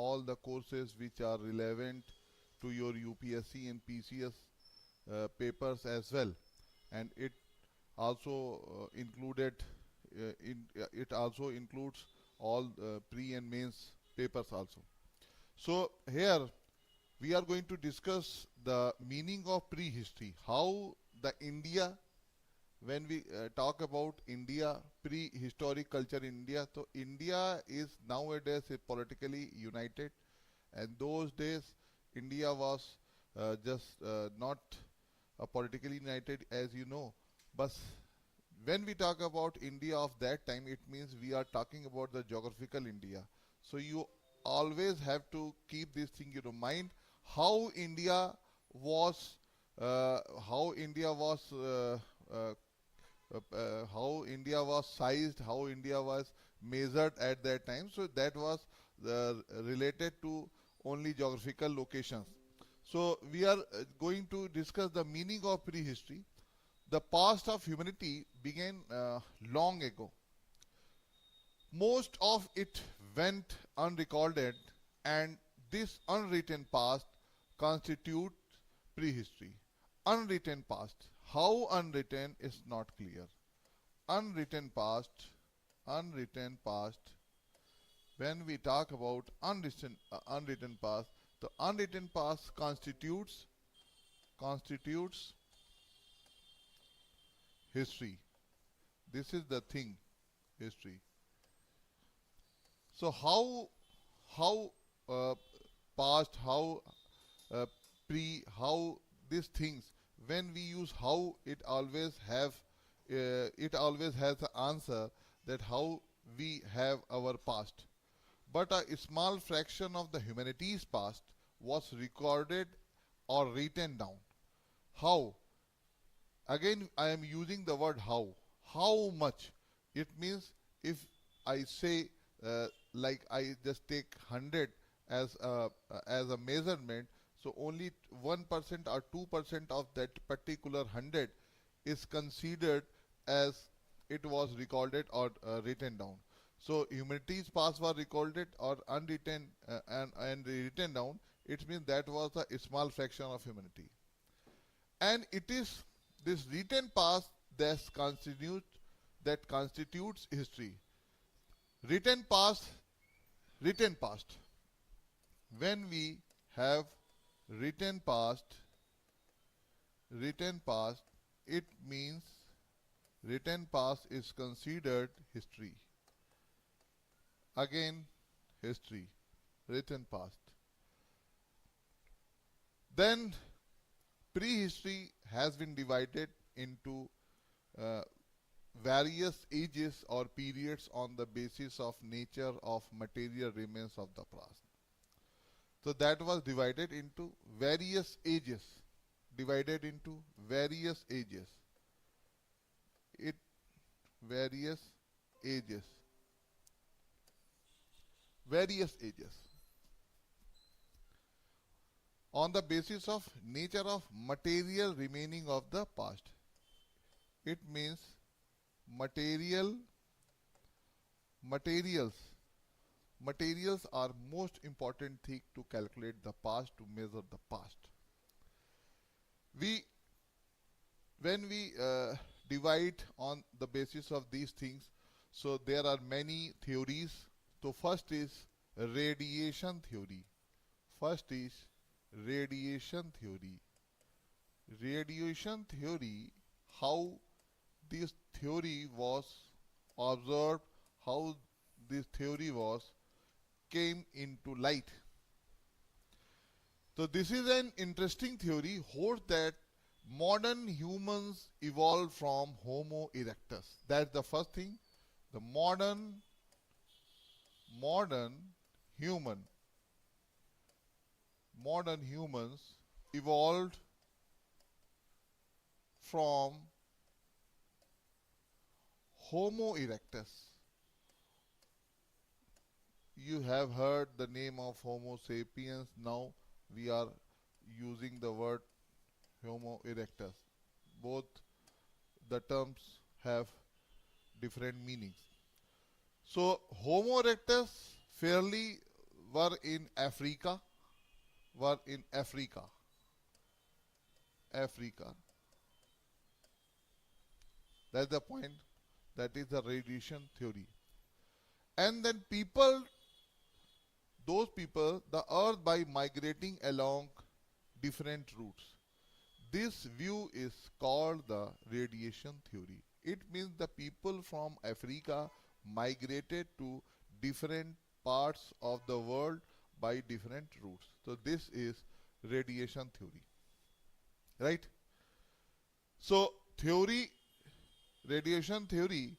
all the courses which are relevant to your UPSC and PCS papers as well, and it also it also includes all pre and mains papers also. So here we are going to discuss the meaning of prehistory, how the India, when we talk about India, prehistoric culture in India, so India is nowadays politically united, and those days India was just not politically united, as you know. But when we talk about India of that time, it means we are talking about the geographical India. So you always have to keep this thing in your mind, how India was, how India was, how India was sized, how India was measured at that time. So that was related to only geographical locations. So we are going to discuss the meaning of prehistory. The past of humanity began long ago. Most of it went unrecorded, and this unwritten past constitutes prehistory. Unwritten past. How unwritten is not clear. Unwritten past, unwritten past. When we talk about unwritten past, the unwritten past constitutes history. This is the thing, history. So how past, how how these things, when we use how, it always has the answer that how we have our past. But a small fraction of the humanity's past was recorded or written down. How? Again, I am using the word how. How much? It means if I say like I just take 100 as a measurement, so only 1% or 2% of that particular 100 is considered as it was recorded or written down. So humanity's past was recorded or unwritten and written down. It means that was a small fraction of humanity, and it is this written past that constitutes history. Written past, written past. When we have written past, it means written past is considered history. Again, history, written past. Then prehistory has been divided into various ages or periods on the basis of nature of material remains of the past. So that was divided into various ages. Divided into various ages. Various ages. Various ages. On the basis of nature of material remaining of the past. It means materials are most important thing to calculate the past, to measure the past. When we divide on the basis of these things, so there are many theories. So first is radiation theory. Radiation theory, how this theory was observed, how this theory came into light. So this is an interesting theory, holds that modern humans evolved from Homo erectus. That's the first thing. The modern humans evolved from Homo erectus. You have heard the name of Homo sapiens. Now we are using the word Homo erectus. Both the terms have different meanings. So Homo erectus fairly were in Africa, were in Africa, Africa. That's the point. That is the radiation theory. And then those people, the earth by migrating along different routes. This view is called the radiation theory. It means the people from Africa migrated to different parts of the world by different routes. So this is radiation theory. Right? So theory, radiation theory,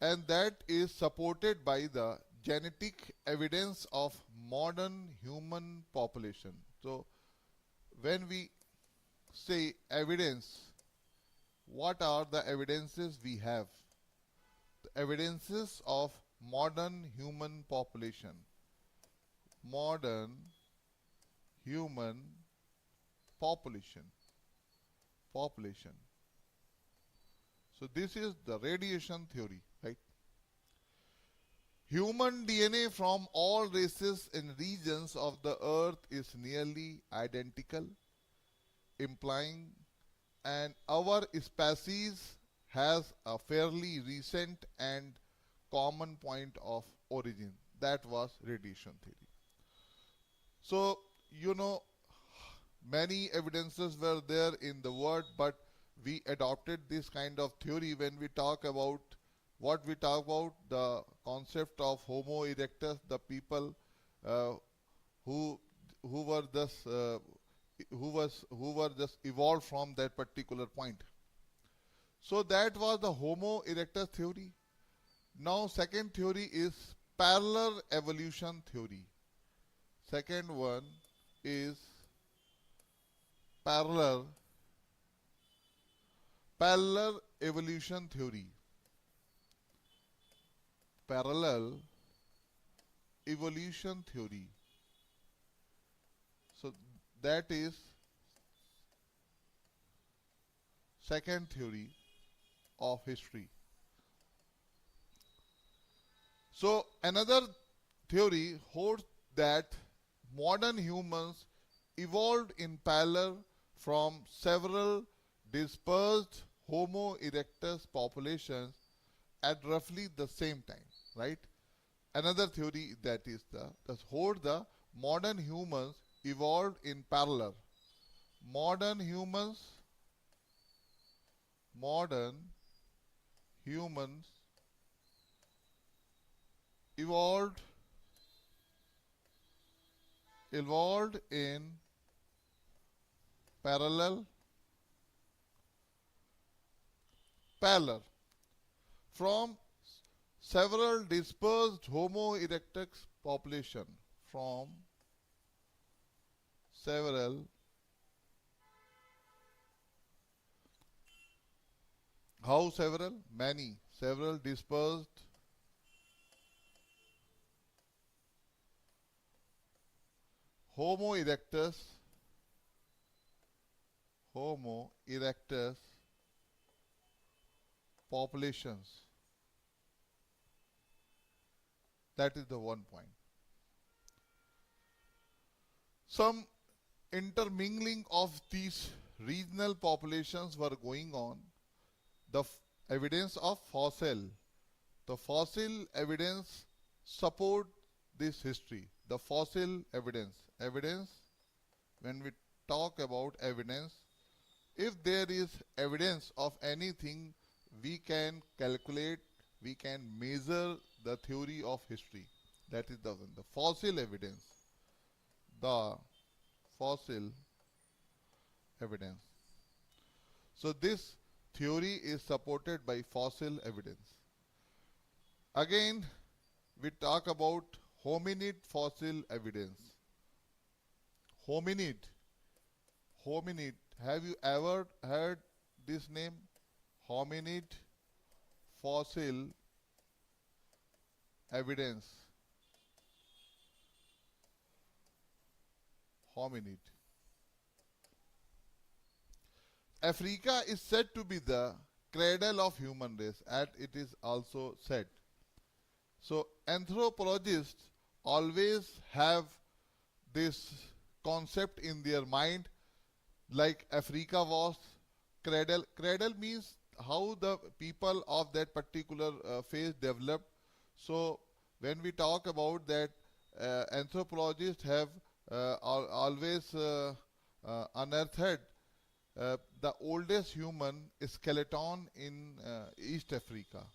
and that is supported by the genetic evidence of modern human population. So when we say evidence, what are the evidences we have? The evidences of modern human population. Modern human population. Population. So this is the radiation theory, right? Human DNA from all races and regions of the earth is nearly identical, implying and our species has a fairly recent and common point of origin. That was radiation theory. So, you know, many evidences were there in the world, but we adopted this kind of theory when we talk about what we talk about, the concept of Homo erectus, the people who were just who were just evolved from that particular point. So that was the Homo erectus theory. Now second theory is parallel evolution theory. Second one is parallel evolution theory. Parallel evolution theory. So that is second theory of history. So another theory holds that modern humans evolved in parallel from several dispersed Homo erectus populations at roughly the same time, right? Another theory that is that holds the modern humans evolved in parallel. Modern humans evolved in parallel from several dispersed Homo erectus population, from several how several many several dispersed Homo erectus populations. That is the one point. Some intermingling of these regional populations were going on. The evidence of the fossil evidence support this history. The fossil evidence, when we talk about evidence, if there is evidence of anything, we can calculate, we can measure the theory of history. That is the one, the fossil evidence. The fossil evidence. So this theory is supported by fossil evidence. Again, we talk about hominid fossil evidence. Hominid. Have you ever heard this name? Hominid fossil evidence. Hominid. Africa is said to be the cradle of human race, as it is also said. So anthropologists always have this concept in their mind, like Africa was cradle. Cradle means how the people of that particular phase developed. So when we talk about that, anthropologists have always unearthed the oldest human skeleton in East Africa.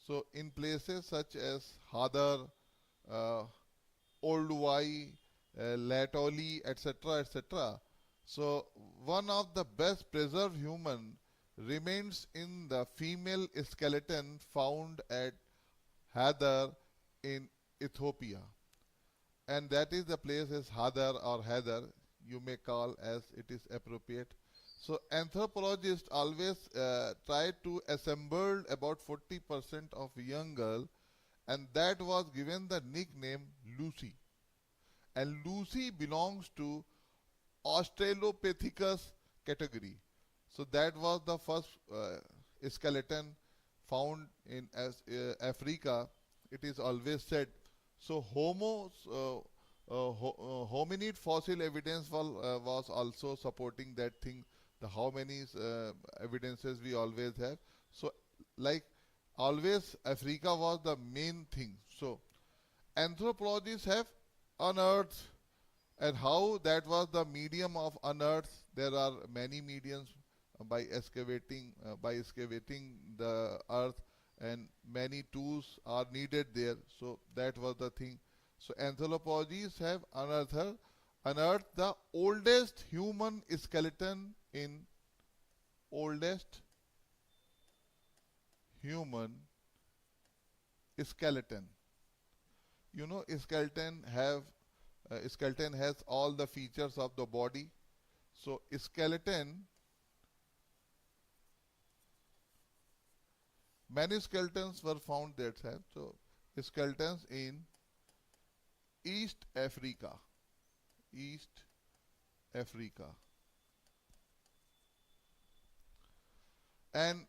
So in places such as Hadar, uh, Olduvai, Latoli, etc., etc. So one of the best preserved human remains in the female skeleton found at Hadar in Ethiopia, and that is the place is Hadar or Hadar, you may call as it is appropriate. So anthropologists always try to assemble about 40% of young girl, and that was given the nickname Lucy. And Lucy belongs to Australopithecus category. So that was the first skeleton found in Africa. It is always said. So hominid fossil evidence was also supporting that thing. The how many evidences we always have. So like always Africa was the main thing. So anthropologists have unearthed, and how that was the medium of unearth. There are many mediums by excavating the earth, and many tools are needed there. So that was the thing. So anthropologists have unearthed the oldest human skeleton in oldest human skeleton. You know, skeleton has all the features of the body. So skeleton, many skeletons were found that time. So skeletons in East Africa, East Africa, and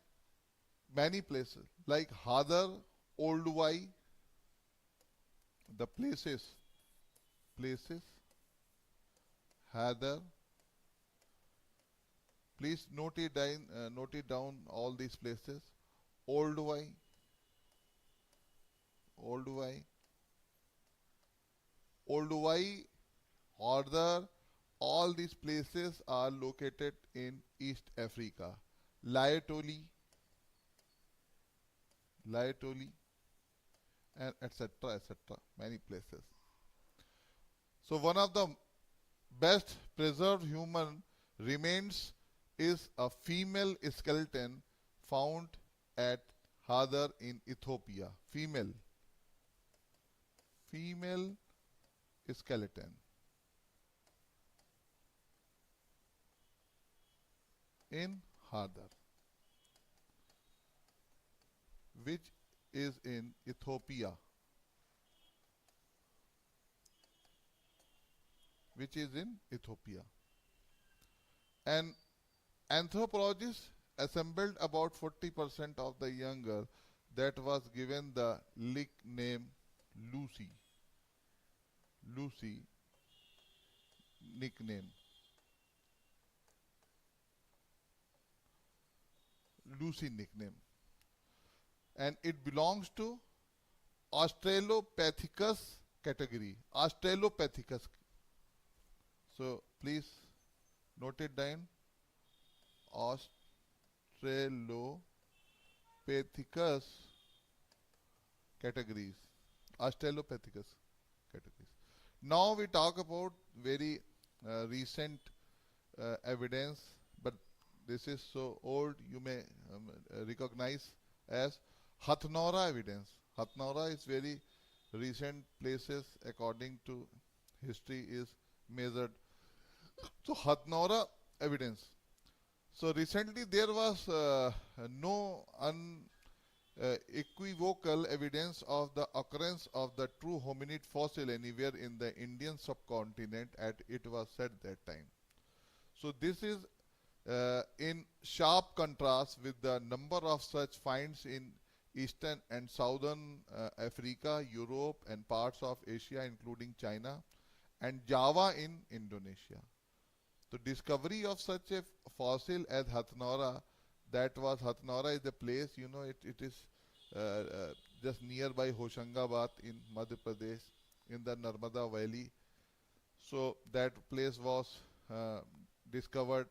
many places like Hadar, Olduvai, the places, Hadar. Please note it down all these places. Olduvai, Olduvai, Olduvai, Hadar, all these places are located in East Africa. Latoli, and etc., etc., many places. So one of the best preserved human remains is a female skeleton found at Hadar in Ethiopia. Female skeleton in Hadar, which is in Ethiopia. And anthropologists assembled about 40% of the young girl that was given the nickname Lucy. Lucy nickname. Lucy nickname. And it belongs to Australopithecus category. Australopithecus. So please note it down. Australopithecus categories. Australopithecus categories. Now we talk about very recent evidence, but this is so old you may recognize as Hathnora evidence. Hathnora is very recent places according to history is measured. So Hathnora evidence. So recently there was no unequivocal evidence of the occurrence of the true hominid fossil anywhere in the Indian subcontinent as it was said that time. So this is in sharp contrast with the number of such finds in Eastern and Southern Africa, Europe, and parts of Asia, including China, and Java in Indonesia. The discovery of such a fossil as Hathnora, that was Hathnora is a place, it is just nearby Hoshangabad in Madhya Pradesh in the Narmada Valley. So that place was discovered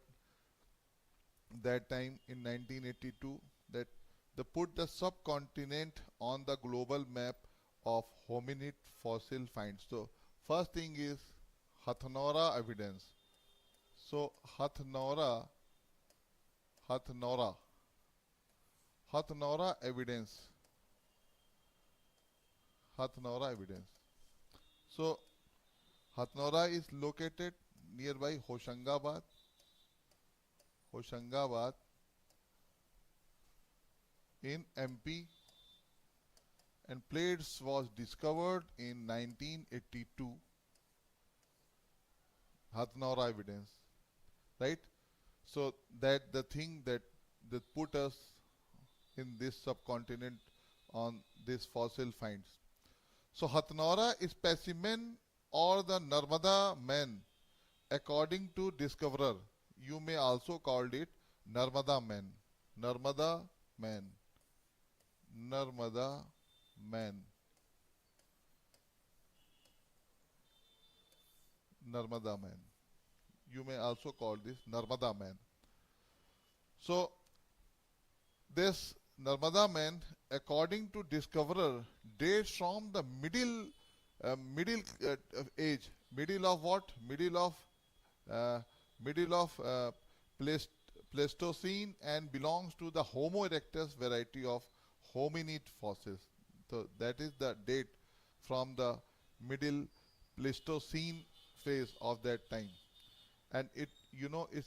that time in 1982, that they put the subcontinent on the global map of hominid fossil finds. So first thing is Hathnora evidence. So Hathnora evidence. Hathnora evidence. So Hathnora is located nearby Hoshangabad in MP, and plates was discovered in 1982. Hathnora evidence, right? So that the thing that put us in this subcontinent on this fossil finds. So Hathnora is specimen or the Narmada man, according to discoverer. You may also call it Narmada man. Narmada man. Narmada man. Narmada man. You may also call this Narmada man. So this Narmada man, according to discoverer, dates from the middle age. Middle of what? Middle of Pleistocene, and belongs to the Homo erectus variety of hominid fossils. So that is the date from the middle Pleistocene phase of that time. And it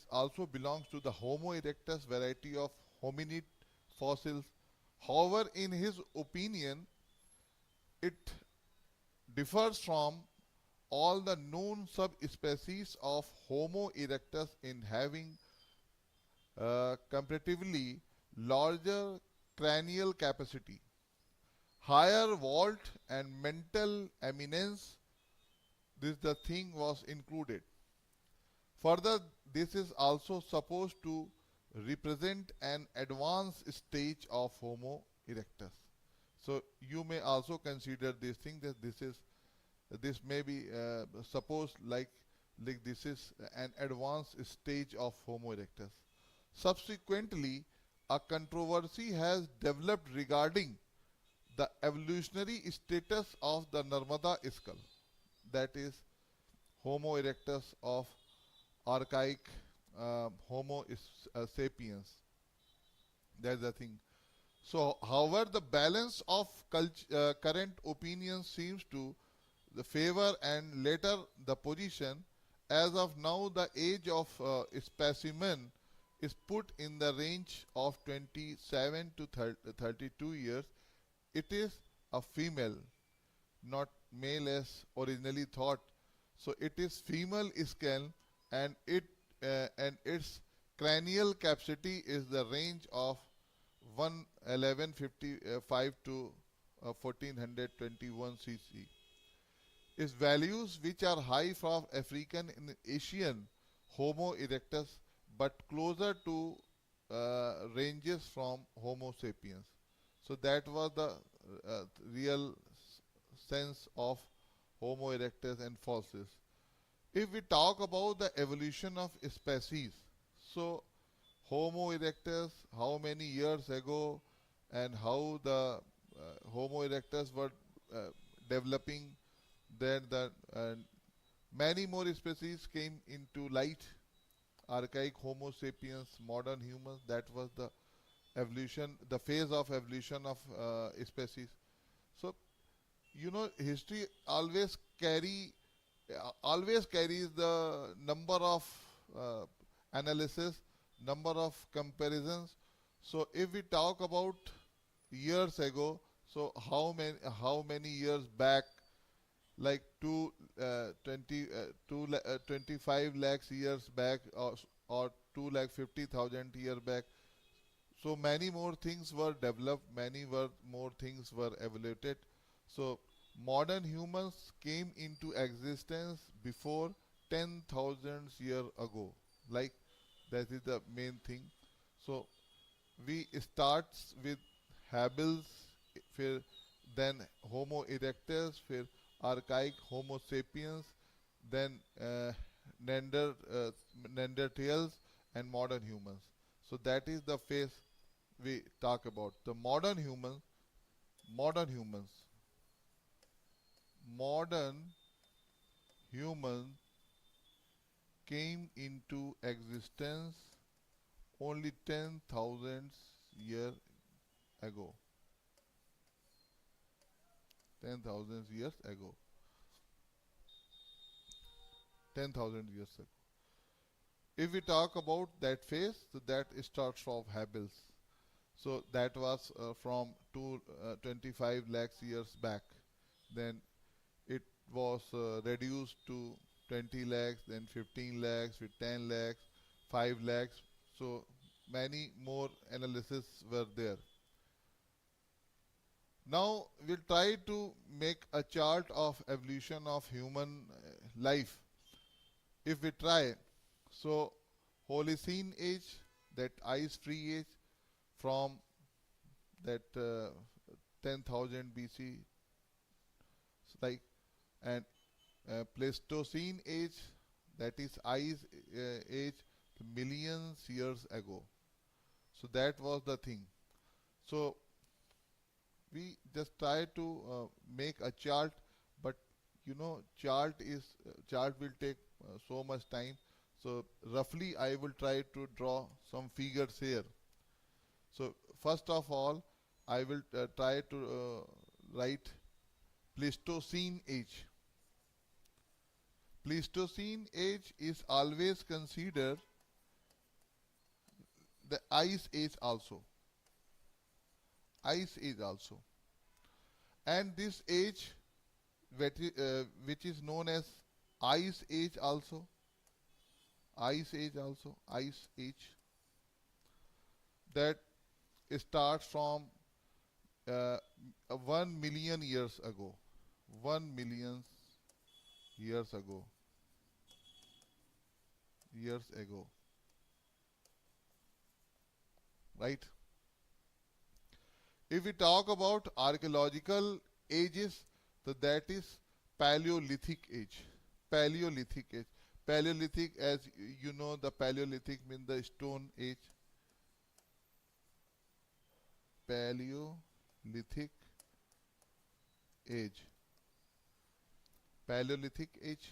also belongs to the Homo erectus variety of hominid fossils. However, in his opinion, it differs from all the known subspecies of Homo erectus in having comparatively larger cranial capacity, higher vault, and mental eminence. This the thing was included. Further, this is also supposed to represent an advanced stage of Homo erectus. So you may also consider this thing that this may be supposed like this is an advanced stage of Homo erectus. Subsequently, a controversy has developed regarding the evolutionary status of the Narmada skull, that is Homo erectus of archaic Homo sapiens. That's the thing. So, however, the balance of current opinions seems to the favor and later the position. As of now, the age of specimen is put in the range of 27 to 32 years. It is a female, not male as originally thought. So it is female skull, and its cranial capacity is the range of 1155 to 1421 cc. Its values, which are high from African and Asian Homo erectus, but closer to ranges from Homo sapiens. So that was the real sense of Homo erectus and fossils. If we talk about the evolution of species, so Homo erectus, how many years ago, and how the Homo erectus were developing, then many more species came into light. Archaic Homo sapiens, modern humans, that was the evolution, the phase of evolution of species. So, history always carries the number of analysis, number of comparisons. So if we talk about years ago, so how many years back, like 25 lakhs years back, or 2,50,000 years back. So many more things were developed, more things were evaluated. So modern humans came into existence before 10,000 years ago. Like that is the main thing. So we starts with Habils, फिर then Homo erectus, फिर archaic Homo sapiens, then Neanderthals and modern humans. So that is the phase we talk about. The modern humans, modern humans came into existence only 10,000 years ago. 10,000 years ago. 10,000 years ago. If we talk about that phase, so that starts from Habils. So that was from 25 lakhs years back. Then it was reduced to 20 lakhs, then 15 lakhs, with 10 lakhs, 5 lakhs. So many more analyses were there. Now we'll try to make a chart of evolution of human life. If we try, so Holocene age, that ice-free age, from that 10,000 BC, like, and Pleistocene age, that is ice age, millions years ago. So that was the thing. So we just try to make a chart, but you know, chart will take so much time. So roughly I will try to draw some figures here. So first of all, I will try to write Pleistocene age. Pleistocene age is always considered the ice age also. Ice age also. And this age, which is known as ice age also. Ice age also. Ice age. That starts from 1 million years ago. 1 million years ago. Years ago. Right? If we talk about archaeological ages, so that is Paleolithic age. Paleolithic age. Paleolithic, as you know, the Paleolithic means the stone age. Paleolithic age. Paleolithic age.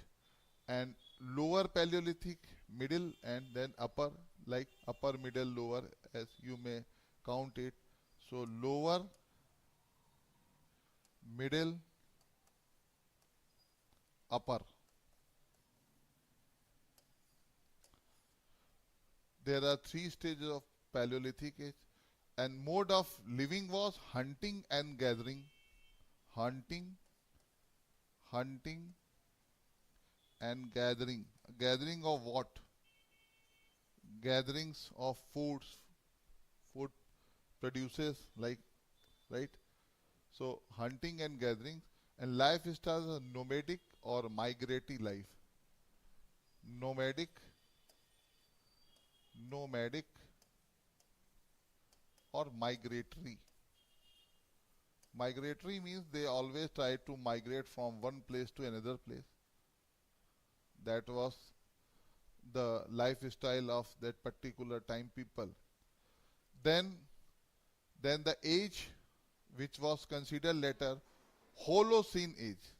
And lower Paleolithic, middle, and then upper, like upper, middle, lower, as you may count it. So lower, middle, upper. There are 3 stages of Paleolithic age, and mode of living was hunting and gathering. Hunting and gathering. Gathering of what? Gatherings of food produces, like, right? So hunting and gathering, and lifestyle is nomadic or migratory life. Nomadic or migratory. Migratory means they always try to migrate from one place to another place. That was the lifestyle of that particular time people. Then the age which was considered later Holocene age.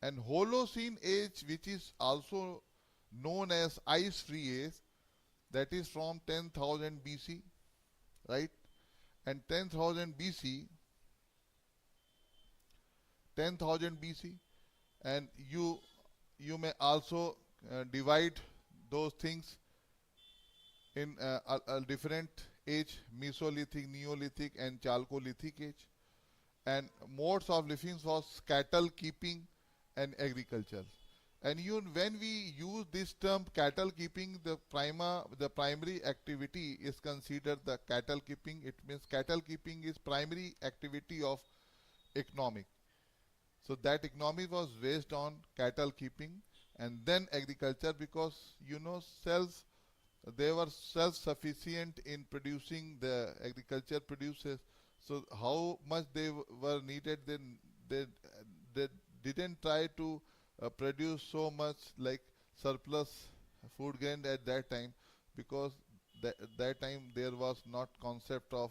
And Holocene age, which is also known as ice-free age, that is from 10,000 BC, right? And 10,000 BC, and you may also divide those things in a different age: Mesolithic, Neolithic, and Chalcolithic age. And modes of living was cattle keeping and agriculture. And even when we use this term cattle keeping, the primary activity is considered the cattle keeping. It means cattle keeping is primary activity of economic. So that economy was based on cattle keeping and then agriculture, because they were self-sufficient in producing the agriculture produces. So how much they were needed, then they didn't try to produce so much like surplus food grain at that time, because that time there was not concept of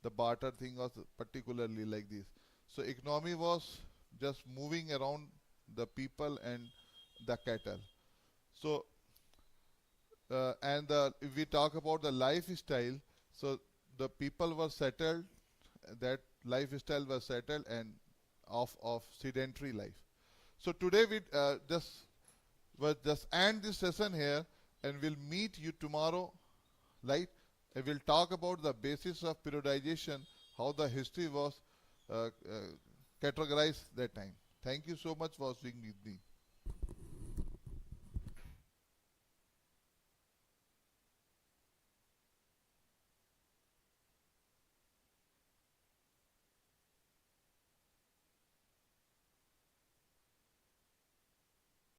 the barter thing was particularly like this. So economy was just moving around the people and the cattle. So if we talk about the lifestyle, so the people were settled, that lifestyle was settled and of sedentary life. So today we will just end this session here, and we'll meet you tomorrow, right? And we'll talk about the basis of periodization, how the history was categorized that time. Thank you so much for being with me.